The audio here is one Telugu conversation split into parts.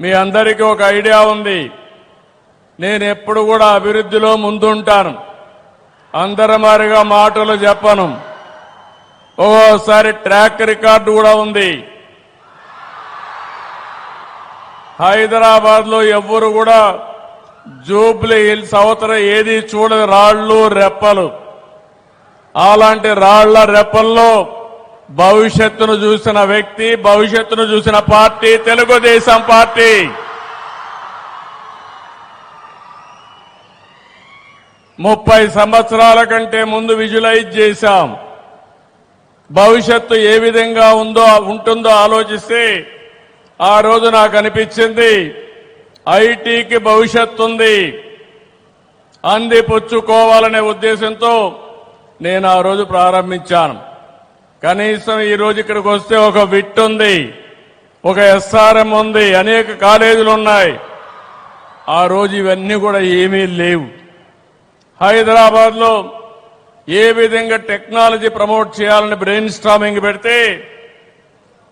మీ అందరికీ ఒక ఐడియా ఉంది. నేను ఎప్పుడు కూడా అభివృద్ధిలో ముందుంటాను. అందరి మారిగా మాటలు చెప్పను. ఓసారి ట్రాక్ రికార్డు కూడా ఉంది. హైదరాబాద్ లో ఎవ్వరు కూడా జూబ్లీ హిల్స్ అవతల ఏది చూడని రాళ్లు రెప్పలు. అలాంటి రాళ్ల రెప్పల్లో భవిష్యత్తును చూసిన వ్యక్తి, భవిష్యత్తును చూసిన పార్టీ తెలుగుదేశం పార్టీ. ముప్పై సంవత్సరాల కంటే ముందు విజువలైజ్ చేశాం. భవిష్యత్తు ఏ విధంగా ఉంటుందో ఆలోచిస్తే ఆ రోజు నాకు అనిపించింది ఐటీకి భవిష్యత్తు ఉంది, అందిపుచ్చుకోవాలనే ఉద్దేశంతో నేను ఆ రోజు ప్రారంభించాను. కనీసం ఈ రోజు ఇక్కడికి వస్తే ఒక విట్ ఉంది, ఒక ఎస్ఆర్ఎం ఉంది, అనేక కాలేజీలు ఉన్నాయి. ఆ రోజు ఇవన్నీ కూడా ఏమీ లేవు. హైదరాబాద్ లో ఏ విధంగా టెక్నాలజీ ప్రమోట్ చేయాలని బ్రెయిన్ స్టార్మింగ్ పెడితే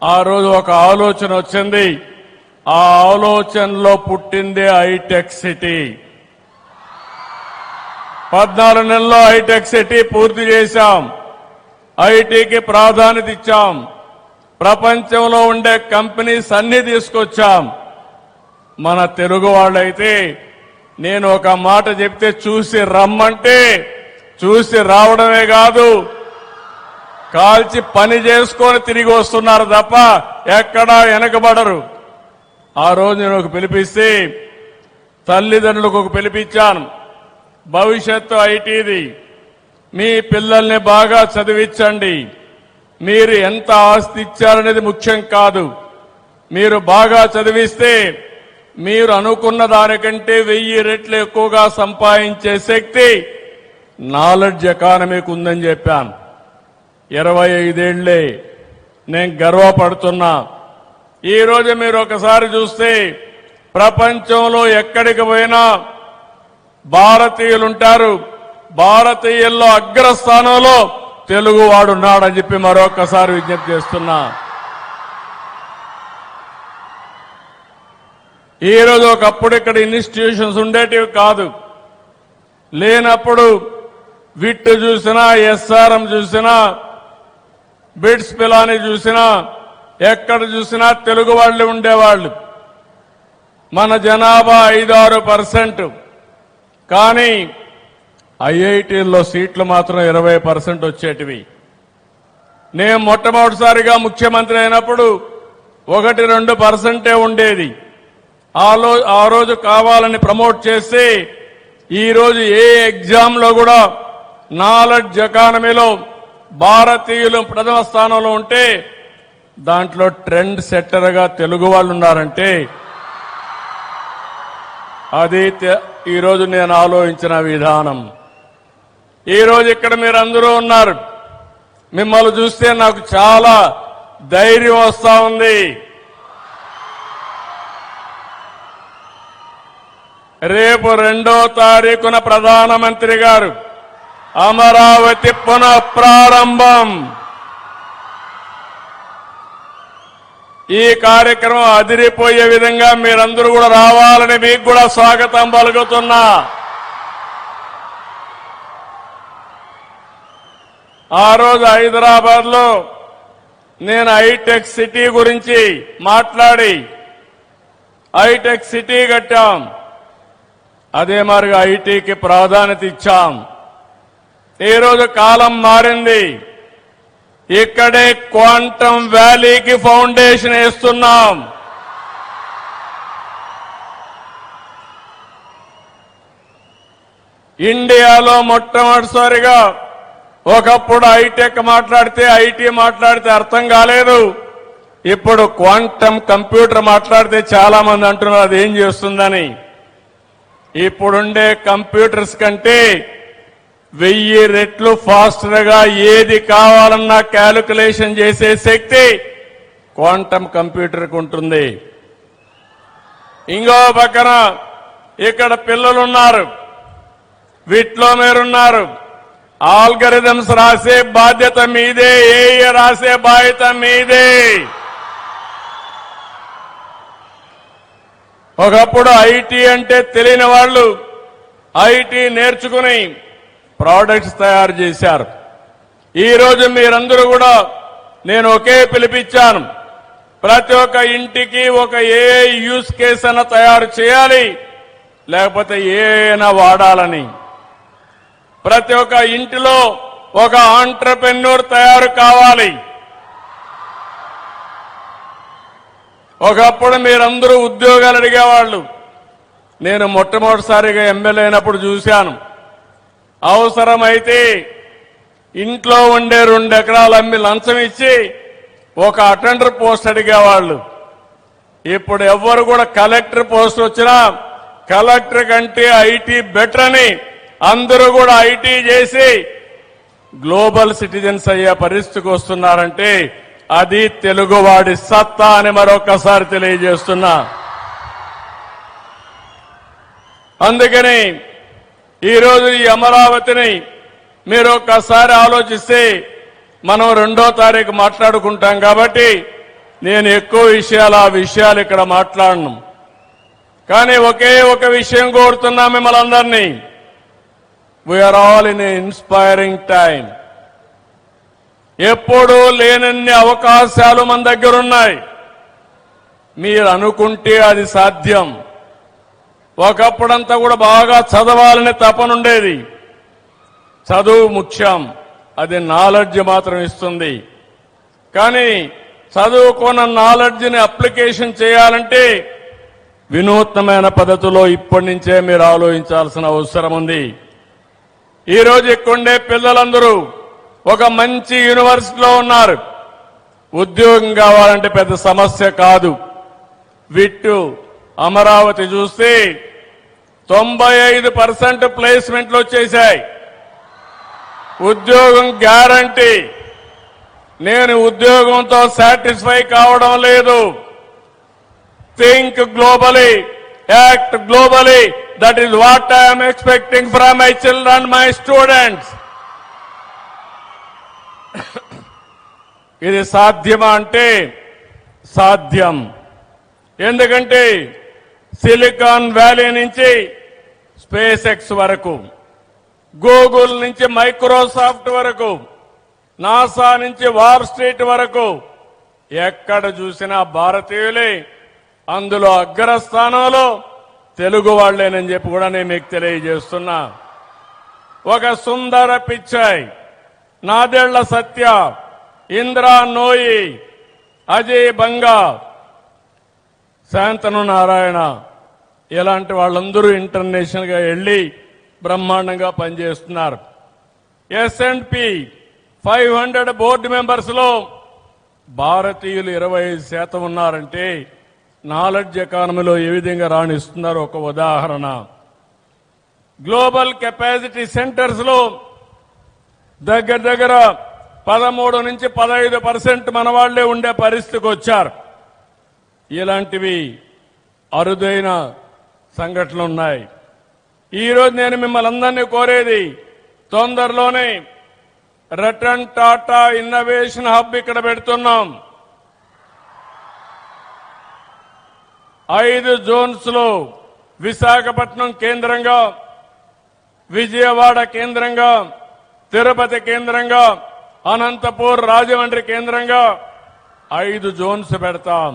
ఆ రోజు ఒక ఆలోచన వచ్చింది. ఆ ఆలోచనలో పుట్టిందే హైటెక్ సిటీ. 14 నెలల్లో హైటెక్ సిటీ పూర్తి చేశాం. ఐటీకి ప్రాధాన్యత ఇచ్చాం. ప్రపంచంలో ఉండే కంపెనీస్ అన్ని తీసుకొచ్చాం. మన తెలుగు వాళ్ళైతే నేను ఒక మాట చెప్తే చూసి రమ్మంటే చూసి రావడమే కాదు, కాల్చి పని చేసుకొని తిరిగి వస్తున్నారు తప్ప ఎక్కడా వెనకబడరు. ఆ రోజు నేను ఒక పిలిపిస్తే తల్లిదండ్రులకు ఒక పిలిపించాను. భవిష్యత్తు ఐటీది. మీ పిల్లల్ని బాగా చదివించండి. మీరు ఎంత ఆస్తి ఇచ్చారనేది ముఖ్యం కాదు. మీరు బాగా చదివిస్తే మీరు అనుకున్న దానికంటే 1000 రెట్లు ఎక్కువగా సంపాదించే శక్తి నాలెడ్జ్ ఎకానమీకి ఉందని చెప్పాను. 25 ఏళ్లే నేను గర్వపడుతున్నా. ఈ రోజు మీరు ఒకసారి చూస్తే ప్రపంచంలో ఎక్కడికి పోయినా భారతీయులుంటారు. భారతీయుల్లో అగ్రస్థానంలో తెలుగువాడున్నాడని చెప్పి మరొకసారి విజ్ఞప్తి చేస్తున్నా. ఈ రోజు ఒకప్పుడు ఇక్కడ ఇన్స్టిట్యూషన్స్ ఉండేటివి కాదు. లేనప్పుడు విట్ చూసినా, ఎస్ఆర్ఎం చూసినా, బిట్స్ పిలాని చూసినా, ఎక్కడ చూసినా తెలుగు వాళ్ళు ఉండేవాళ్ళు. మన జనాభా 5-6%. కానీ ఐఐటీల్లో సీట్లు మాత్రం 20% వచ్చేటివి. నేను మొట్టమొదటిసారిగా ముఖ్యమంత్రి అయినప్పుడు 1-2% ఉండేది. ఆ రోజు కావాలని ప్రమోట్ చేసి ఈ రోజు ఏ ఎగ్జామ్ లో కూడా నాలెడ్జ్ ఎకానమీలో భారతీయులు ప్రథమ స్థానంలో ఉంటే దాంట్లో ట్రెండ్ సెట్టర్ గా తెలుగు వాళ్ళు ఉన్నారంటే అది ఈరోజు నేను ఆలోచించిన విధానం. ఈరోజు ఇక్కడ మీరందరూ ఉన్నారు. మిమ్మల్ని చూస్తే నాకు చాలా ధైర్యం వస్తా ఉంది. రేపు 2వ తారీఖున ప్రధానమంత్రి గారు అమరావతి పునః ప్రారంభం. ఈ కార్యక్రమం అదిరిపోయే విధంగా మీరందరూ కూడా రావాలని మీకు కూడా స్వాగతం పలుకుతున్నా. ఆ రోజు హైదరాబాద్ లో నేను హైటెక్ సిటీ గురించి మాట్లాడి హైటెక్ సిటీ కట్టాం. అదే మాదిరిగా ఐటీకి ప్రాధాన్యత ఇచ్చాం. ఈ రోజు కాలం మారింది. ఇక్కడే క్వాంటం వ్యాలీకి ఫౌండేషన్ వేస్తున్నాం. ఇండియాలో మొట్టమొదటిసారిగా ఒకప్పుడు హైటెక్ మాట్లాడితే ఐటీ మాట్లాడితే అర్థం కాలేదు. ఇప్పుడు క్వాంటం కంప్యూటర్ మాట్లాడితే చాలా మంది అంటున్నారు అదేం చేస్తుందని. ఇప్పుడుండే కంప్యూటర్స్ కంటే 1000 రెట్లు ఫాస్టర్ గా ఏది కావాలన్నా క్యాలిక్యులేషన్ చేసే శక్తి క్వాంటం కంప్యూటర్కి ఉంటుంది. ఇంకో పక్కన ఇక్కడ పిల్లలున్నారు, వీటిలో మీరున్నారు. ఆల్గరిథమ్స్ రాసే బాధ్యత మీదే, ఏఐ రాసే బాధ్యత మీదే. ఒకప్పుడు ఐటీ అంటే తెలియని వాళ్ళు ఐటీ నేర్చుకుని ప్రోడక్ట్స్ తయారు చేశారు. ఈ రోజు మీరందరూ కూడా నేను ఒకే పిలిపించాను. ప్రతి ఒక్క ఇంటికి ఒక ఏఐ యూస్ కేస్ అన్న తయారు చేయాలి, లేకపోతే ఏఐనా వాడాలని. ప్రతి ఒక్క ఇంటిలో ఒక ఆంట్రప్రెన్యూర్ తయారు కావాలి. ఒకప్పుడు మీరందరూ ఉద్యోగాలు అడిగేవాళ్ళు. నేను మొట్టమొదటిసారిగా ఎమ్మెల్యే అయినప్పుడు చూశాను. అవసరమైతే ఇంట్లో ఉండే 2 ఎకరాలు అమ్మి లంచం ఇచ్చి ఒక అటెండర్ పోస్ట్ అడిగేవాళ్ళు. ఇప్పుడు ఎవ్వరు కూడా కలెక్టర్ పోస్ట్ వచ్చినా కలెక్టర్ కంటే ఐటీ బెటర్ అని అందరూ కూడా ఐటీ చేసి గ్లోబల్ సిటిజన్స్ అయ్యే పరిస్థితికి వస్తున్నారంటే అది తెలుగువాడి సత్తా అని మరొకసారి తెలియజేస్తున్నా. అందుకని ఈరోజు ఈ అమరావతిని మీరు ఒక్కసారి ఆలోచిస్తే మనం 2వ తారీఖు మాట్లాడుకుంటాం కాబట్టి నేను ఎక్కువ విషయాలు ఇక్కడ మాట్లాడను. కానీ ఒకే ఒక విషయం కోరుతున్నా మిమ్మల్ని అందరినీ. We're all in inspiring time. ఎప్పుడూ లేనన్ని అవకాశాలు మన దగ్గర ఉన్నాయి. మీరు అనుకుంటే అది సాధ్యం. ఒకప్పుడంతా కూడా బాగా చదవాలని తపనుండేది. చదువు ముఖ్యం, అది నాలెడ్జ్ మాత్రం ఇస్తుంది. కానీ చదువుకున్న నాలెడ్జ్ని అప్లికేషన్ చేయాలంటే వినూత్నమైన పద్ధతిలో ఇప్పటి నుంచే మీరు ఆలోచించాల్సిన అవసరం ఉంది. ఈరోజు ఇక్కడుండే పిల్లలందరూ ఒక మంచి యూనివర్సిటీలో ఉన్నారు. ఉద్యోగం కావాలంటే పెద్ద సమస్య కాదు. విట్టు అమరావతి చూస్తే 95% ప్లేస్మెంట్లు వచ్చేశాయి. ఉద్యోగం గ్యారంటీ. నేను ఉద్యోగంతో సాటిస్ఫై కావడం లేదు. Think globally, act globally. That is what I'm expecting from my children, my students. ఇది సాధ్యమా అంటే సాధ్యం. ఎందుకంటే సిలికాన్ వ్యాలీ నుంచి స్పేస్ ఎక్స్ వరకు, గూగుల్ నుంచి మైక్రోసాఫ్ట్ వరకు, నాసా నుంచి వాల్ స్ట్రీట్ వరకు ఎక్కడ చూసినా భారతీయులే. అందులో అగ్రస్థానంలో తెలుగు వాళ్లేనని చెప్పి కూడా నేను మీకు తెలియజేస్తున్నా. ఒక సుందర పిచ్చాయ్, నాదెళ్ల సత్య, ఇంద్రా నోయి, అజయ్ బంగా, శాంతను నారాయణ ఇలాంటి వాళ్ళందరూ ఇంటర్నేషనల్ గా వెళ్లి బ్రహ్మాండంగా పనిచేస్తున్నారు. S&P 500 బోర్డు మెంబర్స్ లో భారతీయులు 25% ఉన్నారంటే నాలెడ్జ్ ఎకానమీలో ఏ విధంగా రాణిస్తున్నారు ఒక ఉదాహరణ. గ్లోబల్ కెపాసిటీ సెంటర్స్ లో దగ్గర 13 నుంచి 15% మన వాళ్లే ఉండే పరిస్థితికి వచ్చారు. ఇలాంటివి అరుదైన సంఘటనలు ఉన్నాయి. ఈ రోజు నేను మిమ్మల్ని అందరినీ కోరేది, తొందరలోనే రతన్ టాటా ఇన్నోవేషన్ హబ్ ఇక్కడ పెడుతున్నాం. 5 జోన్స్ లో విశాఖపట్నం కేంద్రంగా, విజయవాడ కేంద్రంగా, తిరుపతి కేంద్రంగా, అనంతపూర్, రాజమండ్రి కేంద్రంగా 5 జోన్స్ పెడతాం.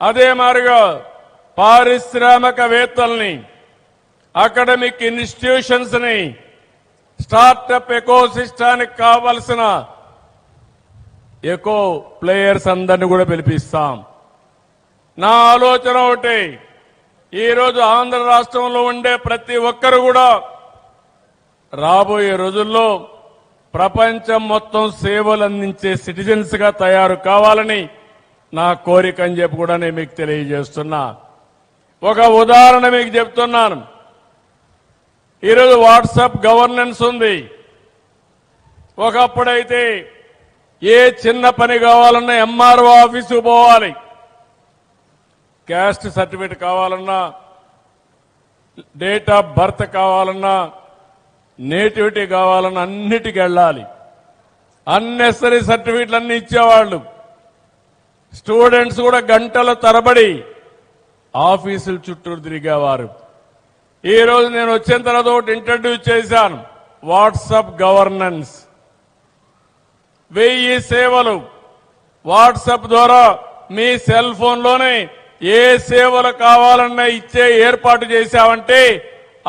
అదే మాదిరిగా పారిశ్రామికవేత్తల్ని, అకాడమిక్ ఇన్స్టిట్యూషన్స్ ని, స్టార్టప్ ఎకో సిస్టానికి కావలసిన ఎకో ప్లేయర్స్ అందరినీ కూడా పిలిపిస్తాం. నా ఆలోచన ఒకటి, ఈరోజు ఆంధ్ర రాష్ట్రంలో ఉండే ప్రతి ఒక్కరు కూడా రాబోయే రోజుల్లో ప్రపంచం మొత్తం సేవలు అందించే సిటిజన్స్ గా తయారు కావాలని నా కోరిక అని చెప్పి కూడా నేను మీకు తెలియజేస్తున్నా. ఒక ఉదాహరణ మీకు చెప్తున్నాను. ఈరోజు వాట్సాప్ గవర్నెన్స్ ఉంది. ఒకప్పుడైతే ఏ చిన్న పని కావాలన్నా ఎంఆర్ఓ ఆఫీసు పోవాలి, క్యాస్ట్ సర్టిఫికేట్ కావాలన్నా, డేట్ ఆఫ్ బర్త్ కావాలన్నా, నేటివిటీ కావాలన్నా అన్నిటికీ వెళ్ళాలి. అన్నెసరీ సర్టిఫికేట్లు అన్ని ఇచ్చేవాళ్లు. స్టూడెంట్స్ కూడా గంటల తరబడి ఆఫీసుల చుట్టూ తిరిగేవారు. ఈ రోజు నేను వచ్చిన తర్వాత ఒకటి ఇంట్రడ్యూస్ చేశాను, వాట్సాప్ గవర్నెన్స్. 1000 సేవలు వాట్సాప్ ద్వారా మీ సెల్ ఫోన్లోనే ఏ సేవలు కావాలన్నా ఇచ్చే ఏర్పాటు చేశామంటే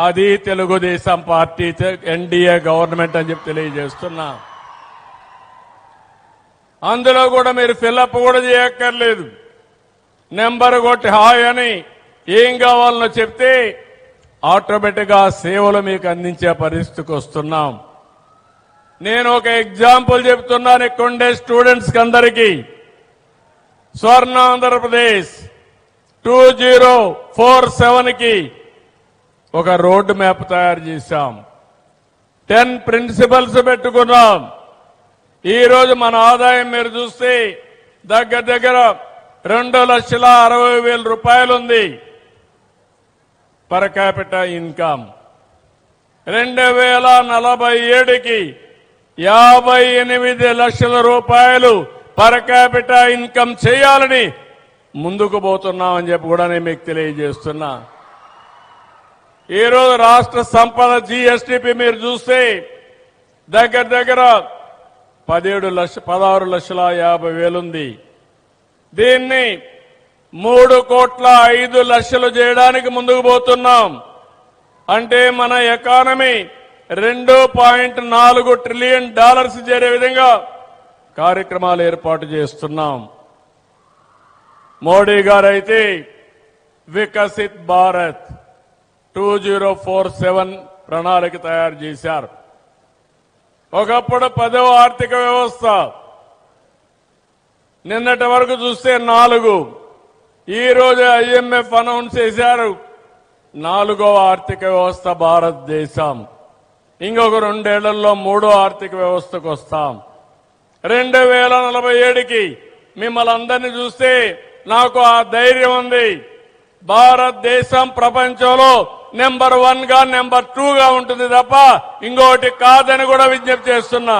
అది తెలుగుదేశం పార్టీ ఎన్డీఏ గవర్నమెంట్ అని చెప్పి తెలియజేస్తున్నా. అందులో కూడా మీరు ఫిల్అప్ కూడా చేయక్కర్లేదు. నెంబర్ కొట్టి హాయ్ అని ఏం కావాలనో చెప్తే ఆటోమేటిక్ గా సేవలు మీకు అందించే పరిస్థితికి వస్తున్నాం. నేను ఒక ఎగ్జాంపుల్ చెప్తున్నాను ఇక్కడుండే స్టూడెంట్స్ కి అందరికీ. స్వర్ణ ఆంధ్రప్రదేశ్ 2047 కి ఒక రోడ్ మ్యాప్ తయారు చేశాం. 10 ప్రిన్సిపల్స్ పెట్టుకున్నాం. ఈ రోజు మన ఆదాయం మీరు చూస్తే దగ్గర దగ్గర 2,60,60,000 రూపాయలు ఉంది పర్ క్యాపిటల్ ఇన్కమ్. 2047కి 58 లక్షల రూపాయలు పర్ క్యాపిటల్ ఇన్కమ్ చేయాలని ముందుకు పోతున్నామని చెప్పి కూడా నేను మీకు తెలియజేస్తున్నా. ఈ రోజు రాష్ట్ర సంపద జీఎస్టీపీ మీరు చూస్తే దగ్గర దగ్గర 16,50,000 ఉంది. దీన్ని 3,05,00,000 చేయడానికి ముందుకు పోతున్నాం. అంటే మన ఎకానమీ $2.4 ట్రిలియన్ చేరే విధంగా కార్యక్రమాలు ఏర్పాటు చేస్తున్నాం. మోడీ గారు అయితే వికసిత్ భారత్ 2047 ప్రణాళిక తయారు చేశారు. ఒకప్పుడు 10వ ఆర్థిక వ్యవస్థ, నిన్నటి వరకు చూస్తే 4. ఈ రోజు IMF అనౌన్స్ చేశారు 4వ ఆర్థిక వ్యవస్థ భారతదేశం. ఇంకొక 2 ఏళ్లలో 3వ ఆర్థిక వ్యవస్థకు వస్తాం. 2047కి మిమ్మల్ని అందరినీ చూస్తే నాకు ఆ ధైర్యం ఉంది. భారతదేశం ప్రపంచంలో నెంబర్ 1 గా నెంబర్ 2 గా ఉంటుంది తప్ప ఇంకోటి కాదని కూడా విజ్ఞప్తి చేస్తున్నా.